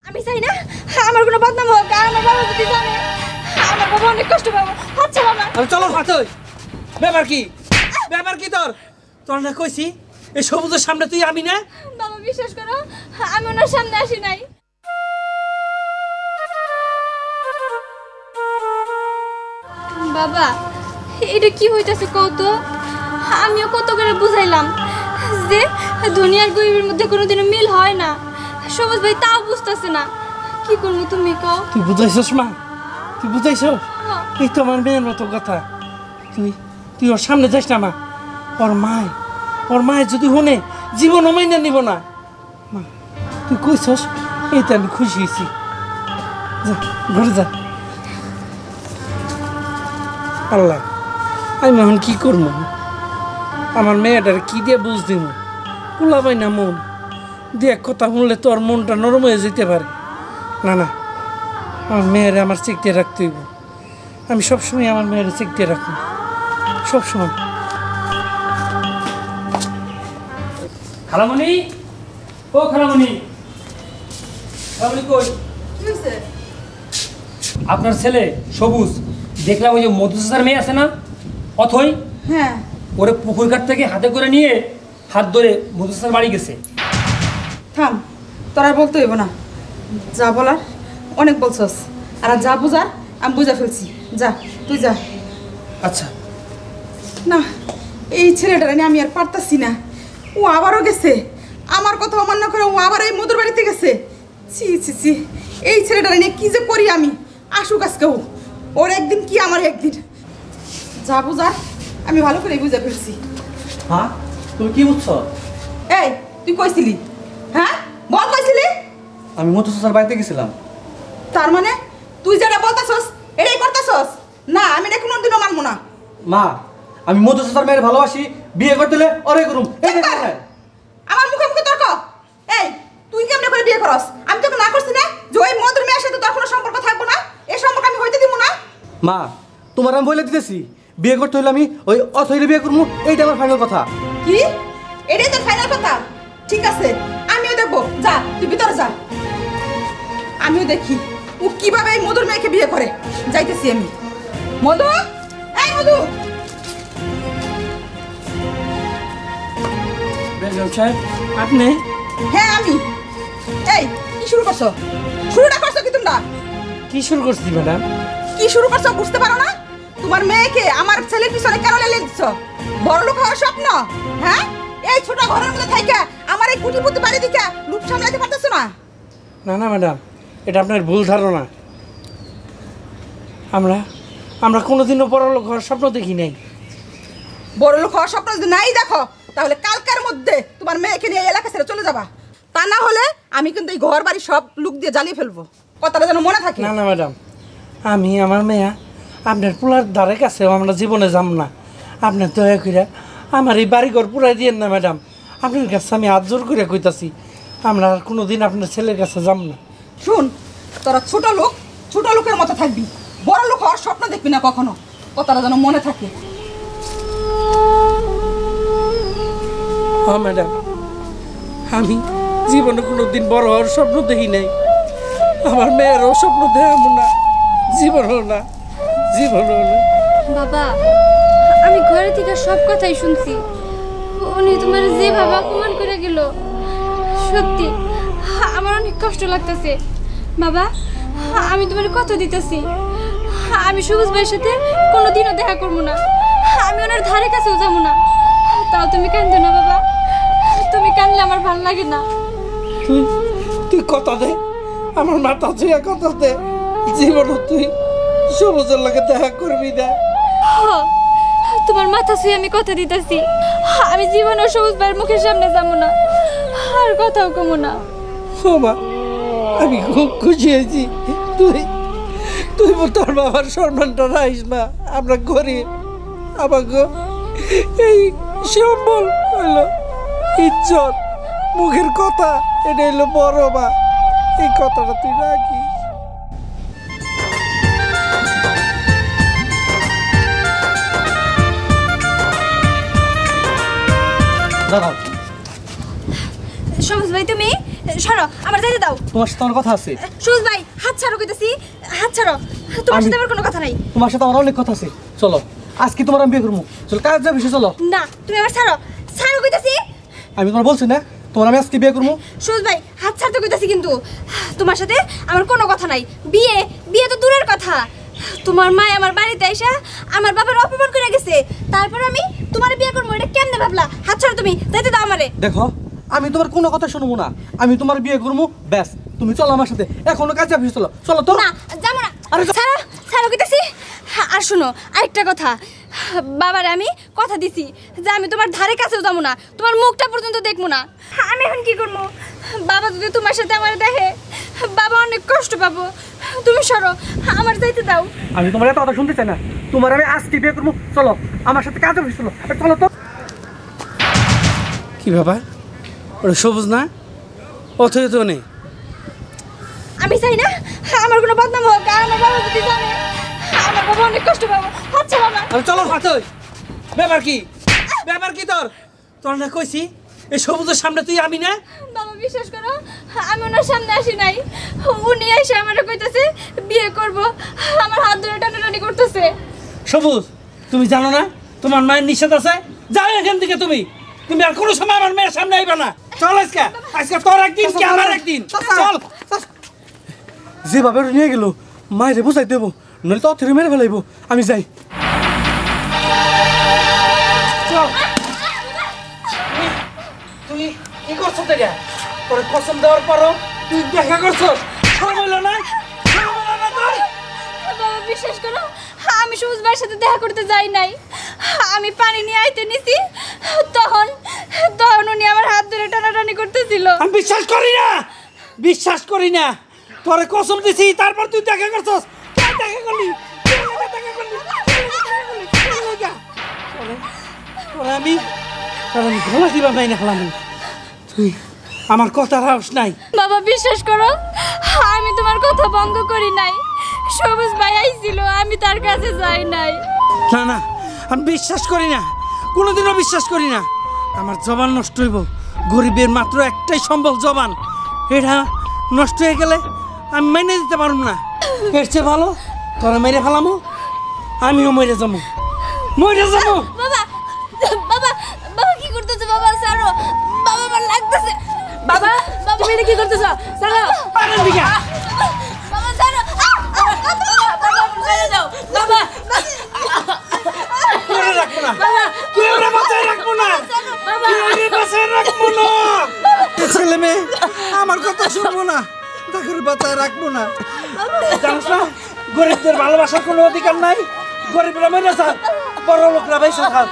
আমি চাই না আমার কোনো বদনাম হোক, আর আমার বাবা যদি জানে আমার বাবা অনেক কষ্ট পাবো। আচ্ছা বাবা চলো পাতই। ব্যাপার কি তোর? তোর না কইছি এই সবুজের সামনে তুই আমি না। বাবা বিশ্বাস করো আমি ওনার সামনে আসি নাই। বাবা এটা কি হইতাছে কত? আমিও কত করে বুঝাইলাম যে দুনিয়ার গরিবের মধ্যে কোনোদিনও মিল হয় না। সবুজ ভাই তাও বুঝতেছে না, কি করবো তুমি কও? তুই বুঝাইছস মা, তুই বুঝাইছস? এই তো আমার মেয়ের মতো কথা। তুই ওর সামনে যাস না মা। ওর মায়ের যদি হনে জীবন মাইনা নিব না। মা তুই কইছস এইতে আমি খুশি হয়েছি। যা ঘরে যা। আল্লাহ আমি এখন কি করবো? আমার মেয়েটার কি দিয়ে বুঝ দিব? কুলাবাই না মন দিয়ে এক কথা শুনলে তোর মনটা নরম হয়ে যেতে পারে। না না, আমার মেয়েরে আমার চেকতে রাখতে হইব। আমি সবসময় আমার মেয়েরে চেকতে রাখবো, সবসময়। খালামণি, ও খালামণি, খালামণি কই? কি হইছে? আপনার ছেলে সবুজ, দেখলাম ওই যে মধুসার মেয়ে আছে না অথই, হ্যাঁ ওরে পুকুর ঘাট থেকে হাতে করে নিয়ে হাত ধরে মধুসার বাড়ি গেছে। থাম, তোর আর বলতে হইব না। যা বলার অনেক বলছস, আর যা বুঝার আমি বুঝা ফেলছি। যা তুই যা। আচ্ছা না, এই ছেলেটার নিয়ে আমি আর পারতাছি না। ও আবারও গেছে, আমার কথা অমান্য করে ও আবার এই মধুর বাড়িতে গেছে। ছি ছি ছি, এই ছেলেটার নিয়ে কি যে করি আমি। আসুক আজকেও, ওর একদিন কি আমার একদিন। যা বুঝার আমি ভালো করে বুঝা ফেলছি। হ্যাঁ তুমি কি বুঝছো? এই তুই কইছিলি? হ্যাঁ বল, কইছিলি? আমি মধু চাচার বাড়িতে গেছিলাম। তার মানে তুই যেটা বলতাছস এটাই করতাছস? না, আমি এটা কোনোদিনও মানবো না। মা আমি মধু চাচার মেয়ের ভালোবাসি, বিয়ে করতে হলে ওরে করুম। আমার মুখে মুখে তর্ক। এই তুই কেমনে করে বিয়ে করস? আমি তোকে না করছি না যে ওই মধুর মেয়ের সাথে তোর কোনো সম্পর্ক থাকবো না? এই সম্পর্ক আমি হইতে দিব না। মা তোমার আমি বলে দিতেছি, বিয়ে করতে হলে আমি ওই অথইলে বিয়ে করবো, এইটা আমার ফাইনাল কথা। কি? এটাই তোর ফাইনাল কথা? ঠিক আছে, আমিও দেখবো। যা তুই ভিতরে যা, আমিও দেখি ও কিভাবে এই মধুর মেয়েকে বিয়ে করে। যাইতেছি আমি। মধু, এই মধু। বেগম সাহেব আপনি? হ্যাঁ আমি। এই কি শুরু করছো? শুরুটা করছো কি তোমরা? কি শুরু করছি ম্যাডাম? কি শুরু করছো বুঝতে পারো না? তোমার মেয়েকে আমার ছেলের পিছনে কেন লেলে দিচ্ছ? বড় লোক হওয়ার স্বপ্ন? হ্যাঁ, এই ছোট ঘরের মধ্যে থাইকা আমার এই কুটিপুতি বাড়ি দিকে লুট সামলাতে পারতেছো না? না না ম্যাডাম, এটা আপনার ভুল ধারণা। আমরা কোনোদিনও বড়লোক হওয়ার স্বপ্ন দেখি নাই। বড় লোক হওয়ার স্বপ্ন যদি নাই দেখো, তাহলে কালকের মধ্যে তোমার মেয়েকে নিয়ে এলাকা ছেড়ে চলে যাবা। তা না হলে আমি কিন্তু এই ঘর বাড়ি সব লুক দিয়ে জ্বালিয়ে ফেলবো। কথাটা যেন মনে থাকে। না না ম্যাডাম, আমি আমার মেয়া আপনার পোলার ধারে কাছেও আমরা জীবনে যাম না। আপনার দয়া করে আমার এই বাড়িঘর পুরাই দিয়েন না ম্যাডাম। আপনার কাছে আমি হাত জোর করে কইতাছি, আমরা আর কোনোদিন আপনার ছেলের কাছে যাম না। শুন, তোরা ছোট লোকের মতো থাকবি, বড় লোক হওয়ার স্বপ্ন দেখবি না কখনো। কথাটা যেন মনে থাকে। হ্যাঁ ম্যাডাম, আমি জীবনে কোনোদিন বড় হওয়ার স্বপ্ন দেখি নাই। আমার মেয়েরও স্বপ্ন দেখাবো না, জীবনও না। বাবা আমি ঘরে থেকে সব কথাই শুনছি। উনি তোমার যেভাবে অপমান করে গেল, সত্যি আমার অনেক কষ্ট লাগতেছে। বাবা আমি তোমার কথা দিতেছি, আমি সবুজ ভাইয়ের সাথে কোনোদিনও দেখা করবো না, আমি ওনার ধারে কাছেও যাবো না। তাও তুমি কান্দো না বাবা, তুমি কান্দলে আমার ভালো লাগে না। তুই কথা দে, আমার মাথা ছুঁয়া কথা দে, জীবনে তুই সবুজের লাগে দেখা করবি না। তোমার মাথা ছুঁয়ে আমি কথা দিতেছি, আমি জীবনে সবুজ ভাইয়ের মুখের সামনে যাবো না, আর কথাও কমো না। মা আমি খুব খুশি হয়েছি, তুই তোর বাবার সম্মানটা রাখিস না। আমরা গরিব, আমাকে এই সম্বল হইল ইজ্জত, মুখের কথা, এটা হইলো বড় মা। এই কথাটা তুই রাখিস। দাদা সবুজ ভাই তুমি সরো আমার যেতে দাও। তোমার সাথে আমার কথা আছে। সুজ ভাই হাত ছাড়ো কইতাছি, হাত ছাড়ো। তোমার সাথে আমার কোনো কথা নাই। তোমার সাথে আমার অনেক কথা আছে, চলো আজকে তোমার আমি বিয়ে করবো। চলো কাজ যাবে, চলো। না তুমি আমার ছাড়ো, ছাড়ো কইতাছি। আমি তোমার বলছি না তোমার আমি আজকে বিয়ে করবো। সুজ ভাই হাত ছাড়তে কইতাছি, কিন্তু তোমার সাথে আমার কোনো কথা নাই। বিয়ে বিয়ে তো দূরের কথা। তোমার মা আমার বাড়িতে আইসা আমার বাবার অপমান করে গেছে, তারপর আমি তোমার বিয়ে করবো, এটা কেমনে ভাবলা? হাত ছাড়ো তুমি, যাইতে দাও আমারে। দেখো আমি তোমার কোনো কথা শুনবো না, আমি তোমার বিয়ে করবো ব্যাস। তুমি চলো আমার সাথে, এখনো কাজ যাবে, চলো চলো তো। না যাবো না, আরে ছাড়ো ছাড়ো কইতাছি। আর শোনো আরেকটা কথা, বাবারে আমি কথা দিছি যে আমি তোমার ধারে কাছেও যাবো না, তোমার মুখটা পর্যন্ত দেখবো না। আমি এখন কি করবো? বাবা যদি তোমার সাথে আমার দেখে, বাবা অনেক কষ্ট পাবো। তুমি সরো, আমার যাইতে দাও। আমি তোমার এত কথা শুনতে চাই না, তোমার আমি আজকে বিয়ে করবো। চলো আমার সাথে কাজ যাবে, চলো চলো তো। কি বাবা, ওটা সবুজ না? অথই তো নেই। আমি চাই না আমার কোনো বদনাম হোক, আর আমার বাবা যদি জানে, আমার বাবা অনেক কষ্ট পাবো। আচ্ছা বাবা, আমি চলো অথই। ব্যাপার কি, ব্যাপার কি তোর? তোর না কইছি এই সবুজের সামনে তুই আমি না? বাবা বিশ্বাস করো আমি ওনার সামনে আসি নাই। উনি এসে আমার কইতেছে বিয়ে করব, আমার হাত ধরে টানাটানি করতেছে। সবুজ তুমি জানো না তোমার মায়ের নিষেধ আছে? যাও এখান থেকে। তুমি তুমি আর কোনো সময় আমার মেয়ের সামনে আইবা না। চল আজকে, আজকে তোর একদিন কি আমার একদিন। চল। যেভাবে ওরা নিয়ে গেল মায়ের বোঝাই দেবো, নইলে তো অথেরে মেরে ফেলাইবো। আমি যাই। চল। তুই কি করছো থেকে? তোর কসম দেওয়ার পরও তুই দেখা করছো? শরম হইলো না? শরম হইলো না তোর? বাবা বিশ্বাস করো আমি সবুজ ভাইয়ের সাথে দেখা করতে যাই নাই। আমি পানি নিয়ে আইতে নিছি, তখন তখন উনি আমার হাত ধরে টানাটানি করতেছিল। আমি বিশ্বাস করি না, বিশ্বাস করি না। তোরে কসম দিছি, তারপর তুই দেখা করছস। তুই দেখা করলি, তুই দেখা করলি, আমি গলা দিবা নাই না খেলাম। তুই আমার কথা রাখস নাই। বাবা বিশ্বাস করো আমি তোমার কথা ভঙ্গ করি নাই। সবুজ ভাই আইছিল, আমি তার কাছে যাই নাই। না না, আমি বিশ্বাস করি না, কোনোদিনও বিশ্বাস করি না। আমার জবান নষ্ট হইব। গরিবের মাত্র একটাই সম্বল জবান, এটা নষ্ট হয়ে গেলে আমি মেনে দিতে পারব না। এর চেয়ে ভালো তোরা মেরে ফেলামো, আমিও মরে যাবো, মরে যাবো। বাবা বাবা বাবা কি করতেছো? বাবা ছাড়ো, বাবা আমার লাগতেছে। বাবা তুমি এটা কি করতেছো? ছাড়ো পারেন দিকে। বাবা ছাড়ো, বাবা ছেড়ে দাও। বাবা কেউ রাখবো না, কেউ বাঁচায় রাখবো না, কেউ বাঁচায় রাখবো না। ছেলে মেয়ে আমার কথা শুনবো না, তাকে বাঁচায় রাখবো না। জানিস না গরিবদের ভালোবাসার কোনো অধিকার নাই। গরিবরা মরে যা, বড় লোকরা বেঁচে থাক।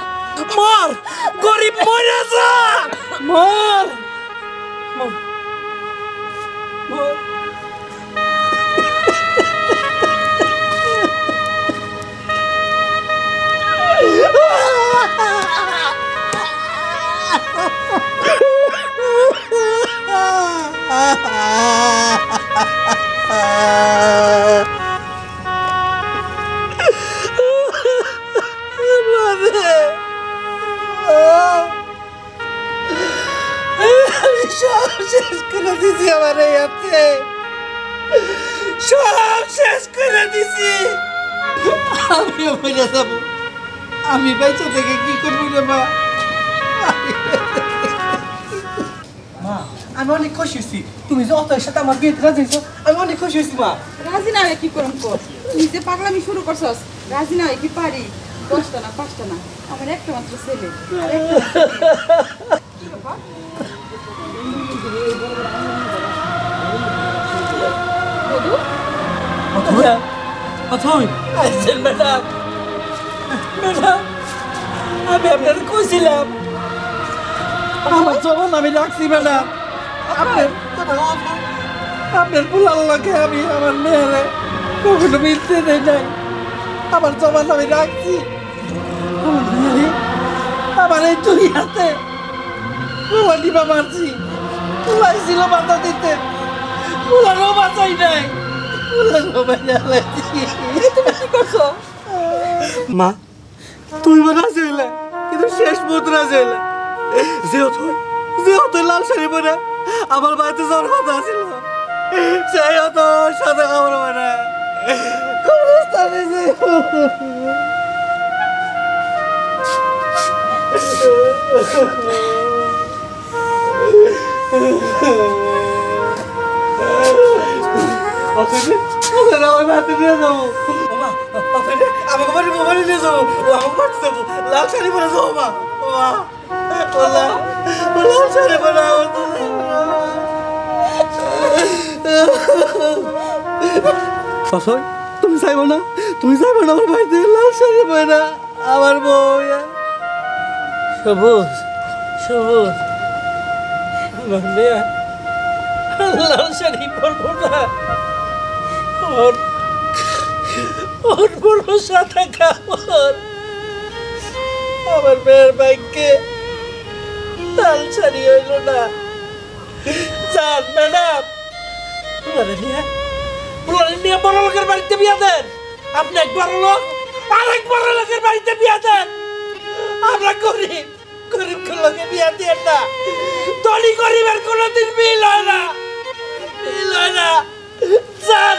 মর, গরিব মরে যা, মর, মর, মর। সব শেষ করে দিছি, আমার এই হাতে সব শেষ করে দিছি। আমিও মরে যাব। আমি বেঁচে থেকে কি করবো রে মা? মা আমি অনেক খুশি হয়েছি, তুমি যে অতএর সাথে আমার বিয়েতে রাজি হয়েছো, আমি অনেক খুশি হয়েছি। মা রাজি না হয়ে কি করম কর? নিজে পাগলামি শুরু করছস। রাজি না হয়ে কি পারি? 10টা না 5টা না, আমার একটা মাত্র ছেলে। আর একটা কি ব্যাপার? বধু অথই আসছেন ম্যাডাম, ম্যাডাম আমি আপনার কইছিলাম আমার জবান আমি রাখছি ম্যাডাম। আপনার পুলার লোকে আমি আমার মেয়েরে কখনো মিলতে দেয় নাই। আমার জবান আমি রাখছি। আমার মেয়ে আমার এই দুই হাতে পোলা দিবা মারছি, পোলাই ছিল বাধা দিতে, পোলারও বাঁচাই নাই, পোলারও বাঁচাইছি। তুমি কি করছো? মা তুই বা রাজি হইলে, কিন্তু শেষ মুহূর্তে রাজি হইলে। যেহেতু লাল শাড়ি পরে আমার বাড়িতে যাওয়ার কথা ছিল, সেও তো ওর সাথে খবর হয় না। কবরস্থানে যে আমার বাড়িতে নিয়ে যাবো, আমাকে বাড়ি মোবাইল নিয়ে যাবো, ও আমাকে বাড়িতে যাবো, লাল শাড়ি পরে যাবো মা। লাল শাড়ি পরে তুমি চাইবো না, তুমি চাইবো না আমার বাড়িতে লাল শাড়ি পরে না আমার বউ। সবুজ সবুজ আমার মেয়ে লাল শাড়ি পরবো না, ওর ভরসা থাকা আমার মেয়ের ভাগ্যে লাল শাড়ি হইল না। স্যার ম্যাডাম নিয়ে বড় লোকের বাড়িতে বিয়া দেন, আপনি এক বড় লোক আরেক বড় লোকের বাড়িতে বিয়া দেন। আমরা গরিব, গরিব লোকে বিয়া দেন না, ধনী গরিবের কোনোদিন মিল হয় না, মিল হয় না। স্যার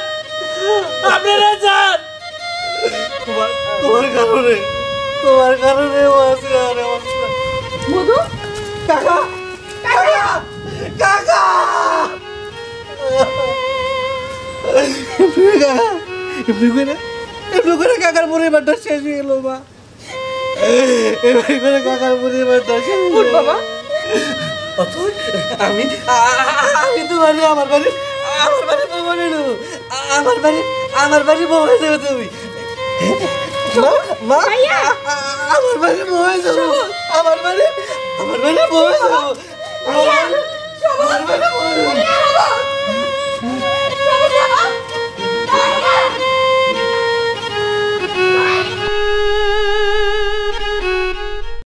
আপনারা যান, তোমার কারণে, তোমার কারণে মধু কাকা কাকা কাকা কাকার পরিবারটা শেষ হয়ে গেল মা, এবার কাকার পরিবারটা শেষ হয়ে গেল। আমি আমি তোমার আমার বাড়ি বলে নেবো, আমার বাড়ি বলে দেবে তুমি। মা আমার বাড়ি বলে যাবো, আমার বাড়ি বলে যাবো, আমার বাড়ি বলে যাবো।